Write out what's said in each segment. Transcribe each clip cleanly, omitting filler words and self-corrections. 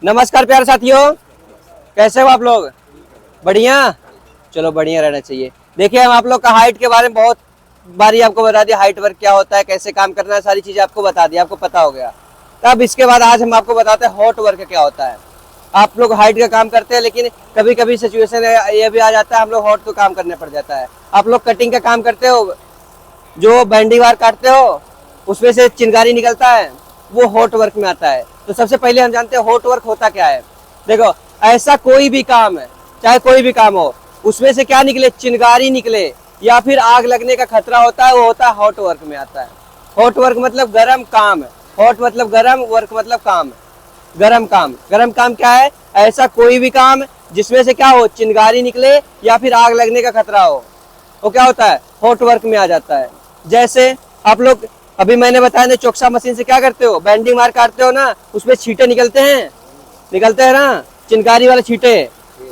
नमस्कार प्यारे साथियों, कैसे हो आप लोग? बढ़िया। चलो बढ़िया रहना चाहिए। देखिए, हम आप लोग का हाइट के बारे में बहुत बारी आपको बता दिया, हाइट वर्क क्या होता है, कैसे काम करना है, सारी चीजें आपको बता दी, आपको पता हो गया। तब इसके बाद आज हम आपको बताते हैं हॉट वर्क क्या होता है। आप लोग हाइट का काम करते हैं, लेकिन कभी कभी सिचुएशन ये भी आ जाता है, हम लोग हॉट को काम करने पड़ जाता है। आप लोग कटिंग का काम करते हो, जो बैंडी वार काटते हो, उसमें से चिंगारी निकलता है, वो हॉट वर्क में आता है। तो सबसे पहले हम जानते हैं हॉट वर्क होता क्या है। देखो, ऐसा कोई भी काम है, चाहे कोई भी काम हो, उसमें से क्या निकले, चिंगारी निकले या फिर आग लगने का खतरा होता है, वो होता है हॉट वर्क में आता है। हॉट वर्क मतलब गर्म काम है। हॉट मतलब गर्म, वर्क मतलब काम। गरम काम, गरम काम क्या है? ऐसा कोई भी काम जिसमें से क्या हो, चिंगारी निकले या फिर आग लगने का खतरा हो, वो क्या होता है, हॉट वर्क में आ जाता है। जैसे आप लोग अभी मैंने बताया ना, चोक्सा मशीन से क्या करते हो, बैंडिंग मार काटते हो ना, उसमें छींटे निकलते हैं ना, चिंगारी वाले छींटे।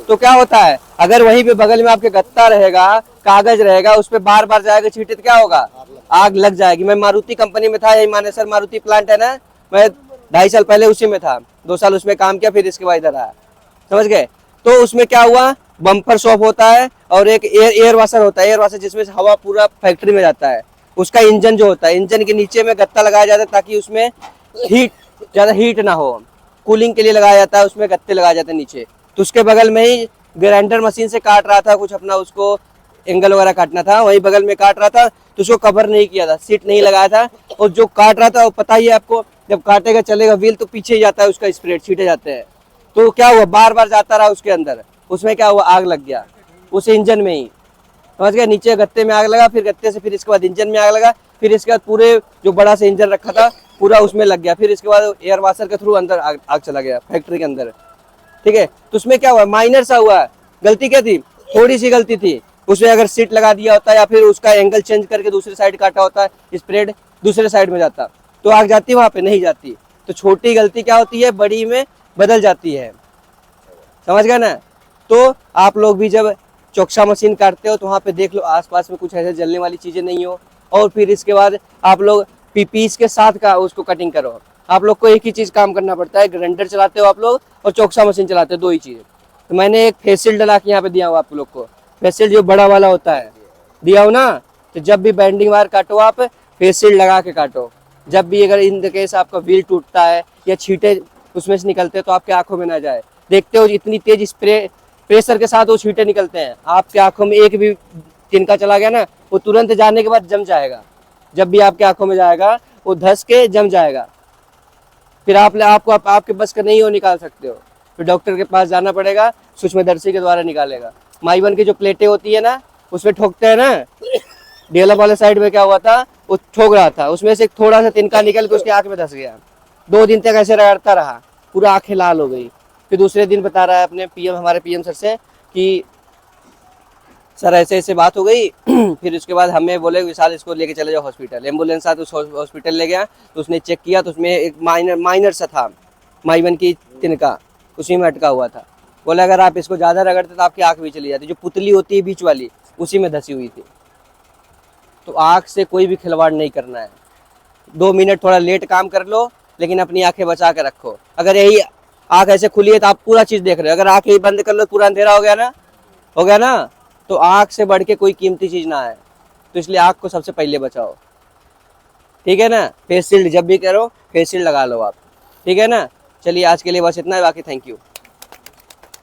तो क्या होता है, अगर वहीं पे बगल में आपके गत्ता रहेगा, कागज रहेगा, उस पर बार बार जाएगा छींटे, तो क्या होगा, आग लग जाएगी। मैं मारुति कंपनी में था, यही मानेसर मारुति प्लांट है ना, मैं 2.5 साल पहले उसी में था, 2 साल उसमें काम किया, फिर इसके बाद इधर आया। समझ गए? तो उसमें क्या हुआ, बम्पर शॉप होता है और एक एयर वाशर होता है। एयर वाशर जिसमें से हवा पूरा फैक्ट्री में जाता है। उसका इंजन जो होता है, इंजन के नीचे में गत्ता लगाया जाता है ताकि उसमें हीट, ज्यादा हीट ना हो, कूलिंग के लिए लगाया जाता है, उसमें गत्ते लगाए जाते हैं नीचे। तो उसके बगल में ही ग्राइंडर मशीन से काट रहा था कुछ अपना, उसको एंगल वगैरह काटना था, वही बगल में काट रहा था, तो उसको कवर नहीं किया था, सीट नहीं लगाया था। और जो काट रहा था, वो पता ही है आपको, जब काटेगा चलेगा व्हील तो पीछे ही जाता है, उसका स्प्रेड छींटे जाते हैं। तो क्या हुआ, बार बार जाता रहा उसके अंदर, उसमें क्या हुआ, आग लग गया उस इंजन में ही। समझ गया? नीचे गत्ते में आग लगा, फिर गत्ते से फिर इसके बाद इंजन में आग लगा, फिर इसके बाद पूरे जो बड़ा सा इंजन रखा था पूरा उसमें लग गया, फिर इसके बाद एयर वाशर के थ्रू अंदर आग चला गया फैक्ट्री के अंदर। ठीक है? तो उसमें क्या हुआ, माइनर सा हुआ। गलती क्या थी, थोड़ी सी गलती थी। उसमें अगर सीट लगा दिया होता या फिर उसका एंगल चेंज करके दूसरी साइड काटा होता, स्प्रेड दूसरे साइड में जाता, तो आग जाती, वहां पे नहीं जाती। तो छोटी गलती क्या होती है, बड़ी में बदल जाती है। समझ गए ना? तो आप लोग भी जब चोक्सा मशीन काटते हो तो वहाँ पे देख लो आसपास में कुछ ऐसे जलने वाली चीजें नहीं हो, और फिर इसके बाद आप लोग पीस के साथ का उसको कटिंग करो। आप लोग को एक ही चीज काम करना पड़ता है, ग्राइंडर चलाते हो आप लोग और चोक्सा मशीन चलाते हो, 2 ही चीज। तो मैंने एक फेस शील्ड डला के यहाँ पे दिया हुआ आप लोग को, फेस शील्ड जो बड़ा वाला होता है दिया हो ना। तो जब भी बैंडिंग वायर काटो, आप फेस शील्ड लगा के काटो। जब भी अगर इन केस आपका व्हील टूटता है या छींटे उसमें से निकलते हैं तो आपके आंखों में ना जाए। देखते हो इतनी तेज स्प्रे प्रेशर के साथ वो छींटे निकलते हैं, आपके आंखों में एक भी तिनका चला गया ना, वो तुरंत जाने के बाद जम जाएगा। जब भी आपके आंखों में जाएगा वो धस के जम जाएगा, फिर आपके बस का नहीं हो, निकाल सकते हो, फिर डॉक्टर के पास जाना पड़ेगा, सूक्ष्मदर्शी के द्वारा निकालेगा। माइवन की जो प्लेटें होती है ना, उसमें ठोकते हैं ना, डेला वाले साइड में क्या हुआ था, वो ठोक रहा था, उसमें से थोड़ा सा तिनका निकल के उसकी आंख में धस गया। 2 दिन तक ऐसे रगड़ता रहा, पूरा आंखें लाल हो गई। फिर दूसरे दिन बता रहा है अपने पीएम, हमारे पीएम सर से कि सर ऐसे ऐसे बात हो गई। फिर उसके बाद हमें बोले विशाल इसको लेके चले जाओ हॉस्पिटल। एम्बुलेंस साथ उस हॉस्पिटल ले गया, तो उसने चेक किया तो उसमें एक माइनर सा था, माइवन की तिनका उसी में अटका हुआ था। बोला अगर आप इसको ज़्यादा रगड़ते तो आपकी आँख भी चली जाती, जो पुतली होती है बीच वाली उसी में धसी हुई थी। तो आँख से कोई भी खिलवाड़ नहीं करना है। 2 मिनट थोड़ा लेट काम कर लो, लेकिन अपनी आंखें बचा के रखो। अगर यही आंख ऐसे खुली है तो आप पूरा चीज देख रहे हो, अगर आंख यही बंद कर लो पूरा अंधेरा हो गया ना, तो आंख से बढ़ के कोई कीमती चीज ना है। तो इसलिए आंख को सबसे पहले बचाओ। ठीक है ना? फेस शील्ड जब भी करो फेस शील्ड लगा लो आप। ठीक है ना? चलिए आज के लिए बस इतना है, बाकी थैंक यू।